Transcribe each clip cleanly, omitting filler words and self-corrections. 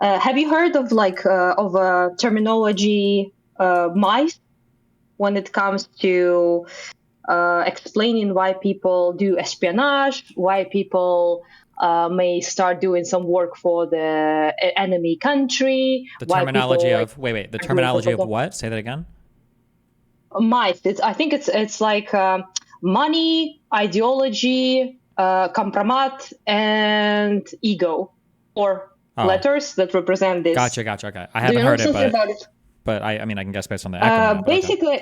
Have you heard of a terminology mice when it comes to explaining why people do espionage, why people may start doing some work for the enemy country, The why terminology people of wait, the are doing terminology of propaganda. what? Say that again. Mice. I think it's like money, ideology, compromat, and ego, or Oh, letters that represent this. gotcha. Okay, I Do haven't you know heard it, something about it? but I mean, I can guess based on the acronym. But okay. Basically,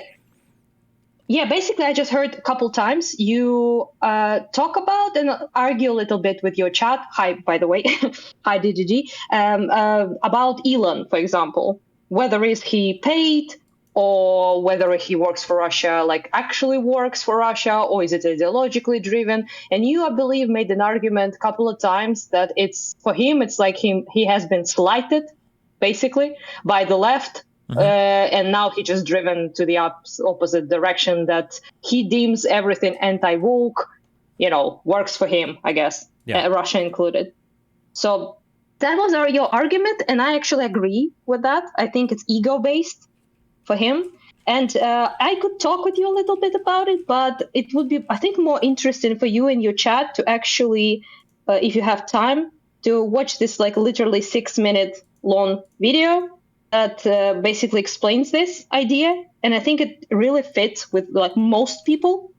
yeah, basically, I just heard a couple times you talk about and argue a little bit with your chat. Hi, by the way. Hi, DGG. About Elon, for example, whether is he paid or whether he works for Russia, like actually works for Russia, or is it ideologically driven? And you, I believe, made an argument a couple of times that it's for him, it's like he has been slighted, basically, by the left, and now he just driven to the opposite direction, that he deems everything anti-woke, works for him, I guess, Yeah. Russia included. So that was your argument, and I actually agree with that. I think it's ego-based for him. And I could talk with you a little bit about it, but it would be, I think, more interesting for you in your chat to actually, if you have time, to watch this like literally 6 minute long video that basically explains this idea. And I think it really fits with like most people,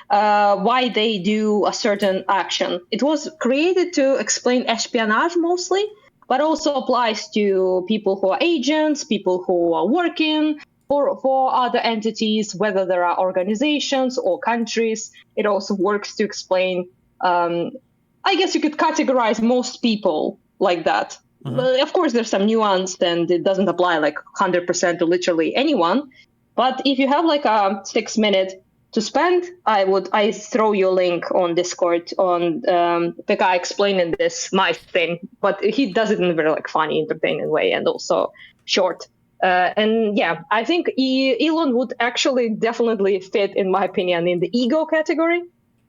why they do a certain action. It was created to explain espionage mostly, but also applies to people who are agents, people who are working for other entities, whether there are organizations or countries. It also works to explain, I guess you could categorize most people like that. Of course, there's some nuance, and it doesn't apply like 100% to literally anyone. But if you have like a 6 minute to spend, I throw you a link on Discord on the guy explaining this mice thing, but he does it in a very like funny, entertaining way, and also short. And yeah, I think Elon would actually definitely fit, in my opinion, in the ego category.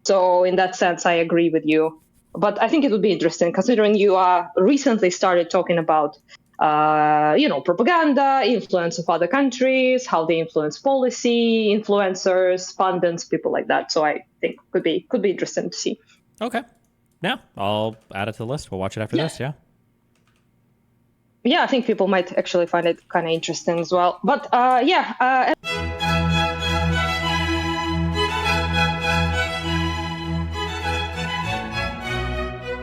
So in that sense, I agree with you. But I think it would be interesting, considering you recently started talking about propaganda, influence of other countries, how they influence policy, influencers, pundits, people like that. So I think could be interesting to see. Okay. Yeah, I'll add it to the list. We'll watch it after this. Yeah. Yeah, I think people might actually find it kind of interesting as well. But yeah.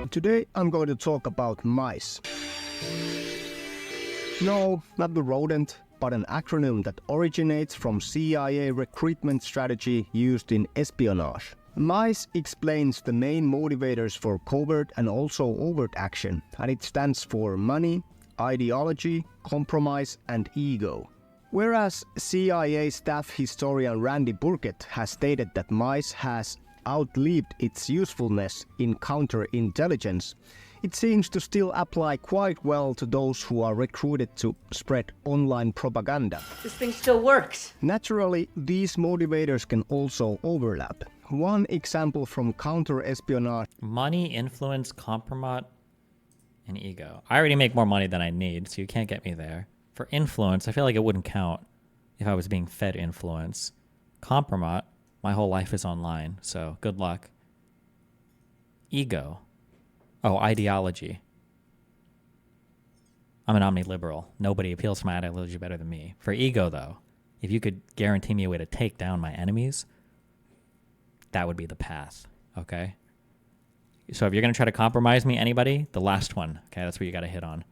Today I'm going to talk about mice. No, not the rodent, but an acronym that originates from CIA recruitment strategy used in espionage. MICE explains the main motivators for covert and also overt action, and it stands for money, ideology, compromise, and ego. Whereas CIA staff historian Randy Burkett has stated that MICE has outlived its usefulness in counterintelligence, it seems to still apply quite well to those who are recruited to spread online propaganda. This thing still works. Naturally, these motivators can also overlap. One example from counter-espionage: money, influence, compromise, and ego. I already make more money than I need, so you can't get me there. For influence, I feel like it wouldn't count if I was being fed influence. Compromise, my whole life is online, so good luck. Ego. Oh, ideology. I'm an omniliberal. Nobody appeals to my ideology better than me. For ego, though, if you could guarantee me a way to take down my enemies, that would be the path, okay? So if you're going to try to compromise me, anybody, the last one, okay, that's what you got to hit on.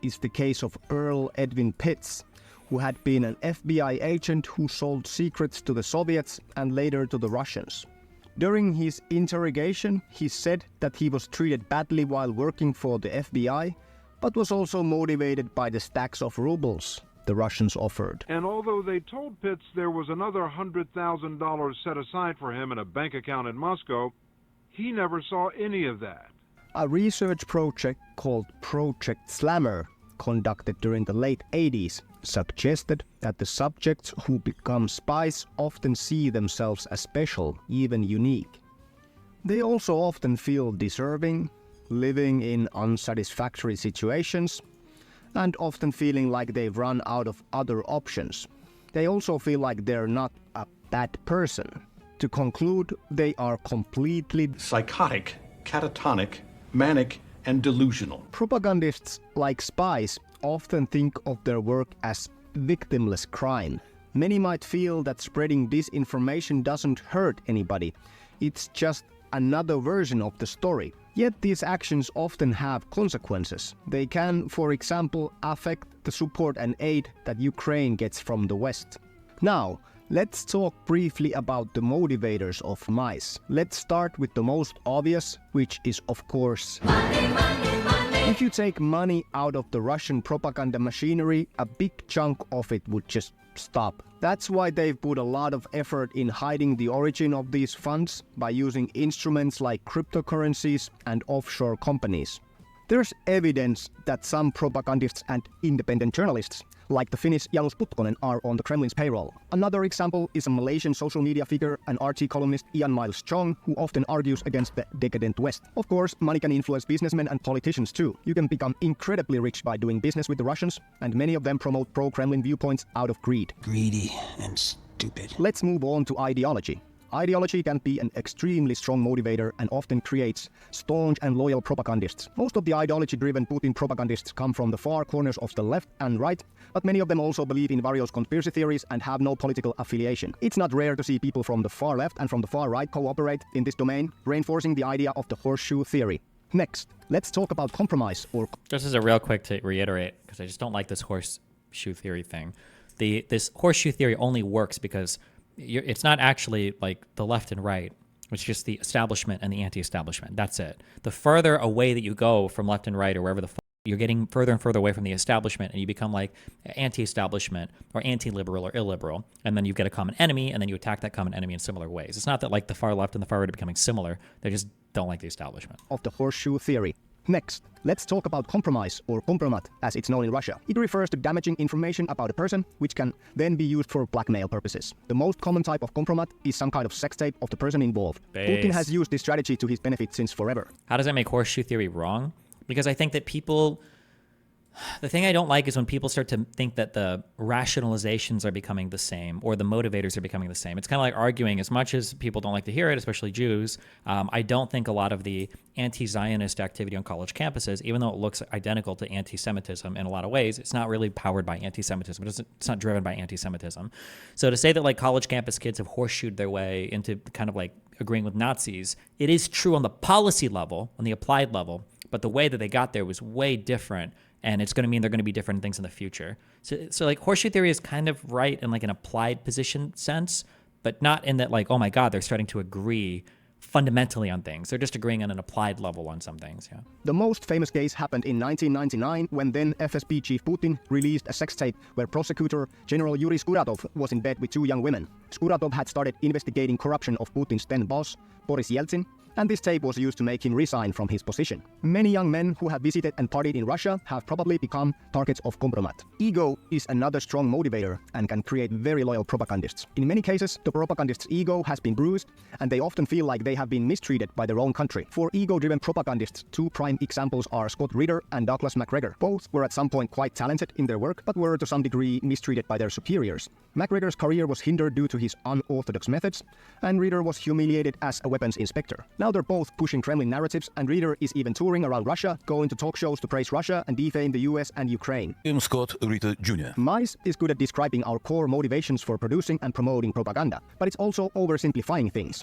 is the case of Earl Edwin Pitts, who had been an FBI agent who sold secrets to the Soviets and later to the Russians. During his interrogation, he said that he was treated badly while working for the FBI, but was also motivated by the stacks of rubles the Russians offered. And although they told Pitts there was another $100,000 set aside for him in a bank account in Moscow, he never saw any of that. A research project called Project Slammer, conducted during the late 80s, suggested that the subjects who become spies often see themselves as special, even unique. They also often feel deserving, living in unsatisfactory situations, and often feeling like they've run out of other options. They also feel like they're not a bad person. To conclude, they are completely psychotic, catatonic, manic, and delusional. Propagandists, like spies, often think of their work as victimless crime. Many might feel that spreading disinformation doesn't hurt anybody. It's just another version of the story. Yet these actions often have consequences. They can, for example, affect the support and aid that Ukraine gets from the West. Now, let's talk briefly about the motivators of mice. Let's start with the most obvious, which is of course money, money, money. If you take money out of the Russian propaganda machinery, a big chunk of it would just stop. That's why they've put a lot of effort in hiding the origin of these funds by using instruments like cryptocurrencies and offshore companies. There's evidence that some propagandists and independent journalists, like the Finnish Janus Putkonen, are on the Kremlin's payroll. Another example is a Malaysian social media figure and RT columnist Ian Miles Chong, who often argues against the decadent West. Of course, money can influence businessmen and politicians too. You can become incredibly rich by doing business with the Russians, and many of them promote pro-Kremlin viewpoints out of greed. Greedy and stupid. Let's move on to ideology. Ideology can be an extremely strong motivator and often creates staunch and loyal propagandists. Most of the ideology-driven Putin propagandists come from the far corners of the left and right, but many of them also believe in various conspiracy theories and have no political affiliation. It's not rare to see people from the far left and from the far right cooperate in this domain, reinforcing the idea of the horseshoe theory. Next, let's talk about compromise or... Just as a real quick to reiterate, because I just don't like this horseshoe theory thing. This horseshoe theory only works because it's not actually like the left and right. It's just the establishment and the anti-establishment. That's it. The further away that you go from left and right or wherever you're getting further and further away from the establishment, and you become like anti-establishment or anti-liberal or illiberal, and then you get a common enemy, and then you attack that common enemy in similar ways. It's not that like the far left and the far right are becoming similar. They just don't like the establishment. Of the horseshoe theory. Next, let's talk about compromise or kompromat, as it's known in Russia. It refers to damaging information about a person, which can then be used for blackmail purposes. The most common type of kompromat is some kind of sex tape of the person involved. Putin has used this strategy to his benefit since forever. How does that make horseshoe theory wrong? Because I think that people... The thing I don't like is when people start to think that the rationalizations are becoming the same or the motivators are becoming the same. It's kind of like arguing, as much as people don't like to hear it, especially Jews. I don't think a lot of the anti-Zionist activity on college campuses, even though it looks identical to anti-Semitism in a lot of ways, it's not really powered by anti-Semitism. It's not driven by anti-Semitism. So to say that like college campus kids have horseshoed their way into kind of like agreeing with Nazis, it is true on the policy level, on the applied level, but the way that they got there was way different. And it's going to mean they're going to be different things in the future. So like horseshoe theory is kind of right in like an applied position sense, but not in that like, oh my God, they're starting to agree fundamentally on things. They're just agreeing on an applied level on some things, yeah. The most famous case happened in 1999 when then FSB chief Putin released a sex tape where prosecutor General Yuri Skuratov was in bed with two young women. Skuratov had started investigating corruption of Putin's then boss, Boris Yeltsin, and this tape was used to make him resign from his position. Many young men who have visited and partied in Russia have probably become targets of compromat. Ego is another strong motivator and can create very loyal propagandists. In many cases, the propagandist's ego has been bruised, and they often feel like they have been mistreated by their own country. For ego-driven propagandists, two prime examples are Scott Ritter and Douglas MacGregor. Both were at some point quite talented in their work, but were to some degree mistreated by their superiors. MacGregor's career was hindered due to his unorthodox methods, and Ritter was humiliated as a weapons inspector. Now they're both pushing Kremlin narratives, and Ritter is even touring around Russia, going to talk shows to praise Russia and defame the US and Ukraine. Scott Ritter Jr. Mice is good at describing our core motivations for producing and promoting propaganda, but it's also oversimplifying things.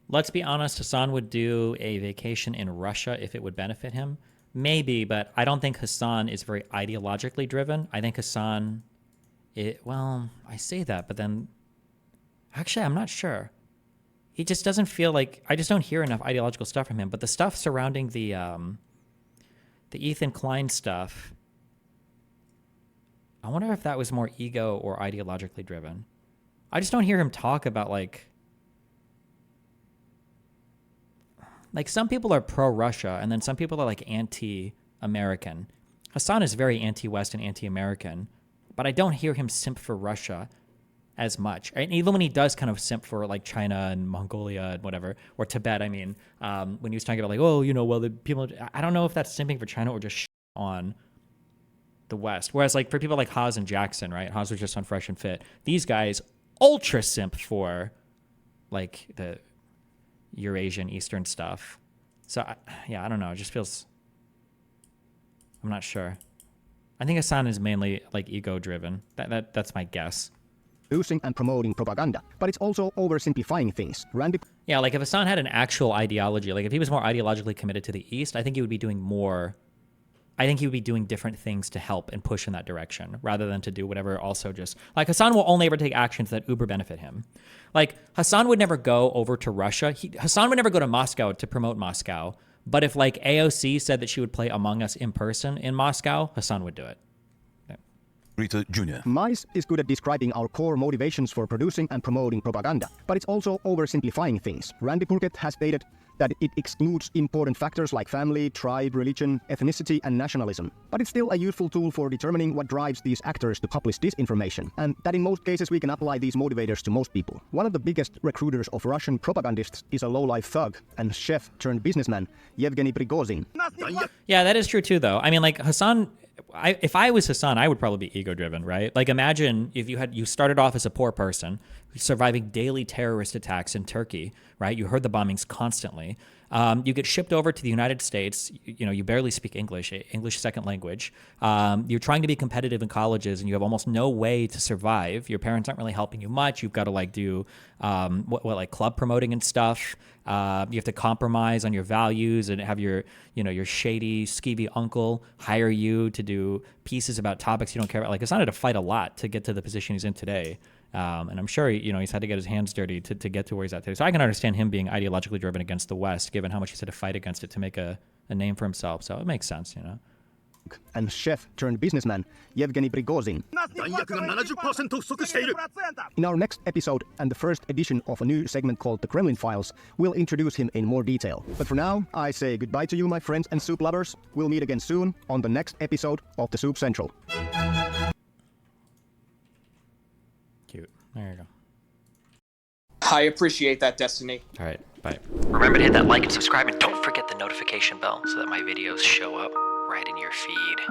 Let's be honest, Hasan would do a vacation in Russia if it would benefit him. Maybe, but I don't think Hasan is very ideologically driven. I think Hasan... well, I say that, but then... Actually, I'm not sure. He just doesn't feel like... I just don't hear enough ideological stuff from him. But the stuff surrounding the Ethan Klein stuff... I wonder if that was more ego or ideologically driven. I just don't hear him talk about, like some people are pro-Russia, and then some people are, like, anti-American. Hasan is very anti-West and anti-American, but I don't hear him simp for Russia. as much. And even when he does kind of simp for like China and Mongolia and whatever, or Tibet, I mean, when he was talking about like, oh, you know, well, the people, I don't know if that's simping for China or just on the West. Whereas like for people like Haas and Jackson, right? Haas was just on Fresh and Fit. These guys ultra simp for like the Eurasian Eastern stuff. So yeah, I don't know. It just feels, I'm not sure. I think Hasan is mainly like ego driven. That's my guess. Using and promoting propaganda, but it's also oversimplifying things. Randy. Yeah, like if Hasan had an actual ideology, like if he was more ideologically committed to the East, I think he would be doing more. I think he would be doing different things to help and push in that direction rather than to do whatever also just... Like Hasan will only ever take actions that uber benefit him. Like Hasan would never go over to Russia. Hasan would never go to Moscow to promote Moscow. But if like AOC said that she would play Among Us in person in Moscow, Hasan would do it. Rita Jr. Mice is good at describing our core motivations for producing and promoting propaganda, but it's also oversimplifying things. Randy Burkett has stated that it excludes important factors like family, tribe, religion, ethnicity, and nationalism. But it's still a useful tool for determining what drives these actors to publish disinformation, and that in most cases we can apply these motivators to most people. One of the biggest recruiters of Russian propagandists is a low-life thug and chef turned businessman, Yevgeny Prigozhin. Yeah, that is true too, though. I mean, like Hasan... if I was Hasan, I would probably be ego-driven, right? Like imagine if you started off as a poor person surviving daily terrorist attacks in Turkey, right? You heard the bombings constantly. You get shipped over to the United States. You know, you barely speak English second language. You're trying to be competitive in colleges, and you have almost no way to survive. Your parents aren't really helping you much. You've got to like do like club promoting and stuff. You have to compromise on your values and have your shady, skeevy uncle hire you to do pieces about topics you don't care about. Like Hasan had to fight a lot to get to the position he's in today. And I'm sure, he's had to get his hands dirty to get to where he's at today. So I can understand him being ideologically driven against the West, given how much he's had to fight against it to make a name for himself. So it makes sense, And chef turned businessman, Yevgeny Prigozhin. In our next episode and the first edition of a new segment called The Kremlin Files, we'll introduce him in more detail. But for now, I say goodbye to you, my friends and soup lovers. We'll meet again soon on the next episode of The Soup Central. Cute. There you go. I appreciate that, Destiny. All right, bye. Remember to hit that like and subscribe, and don't forget the notification bell so that my videos show up right in your feed.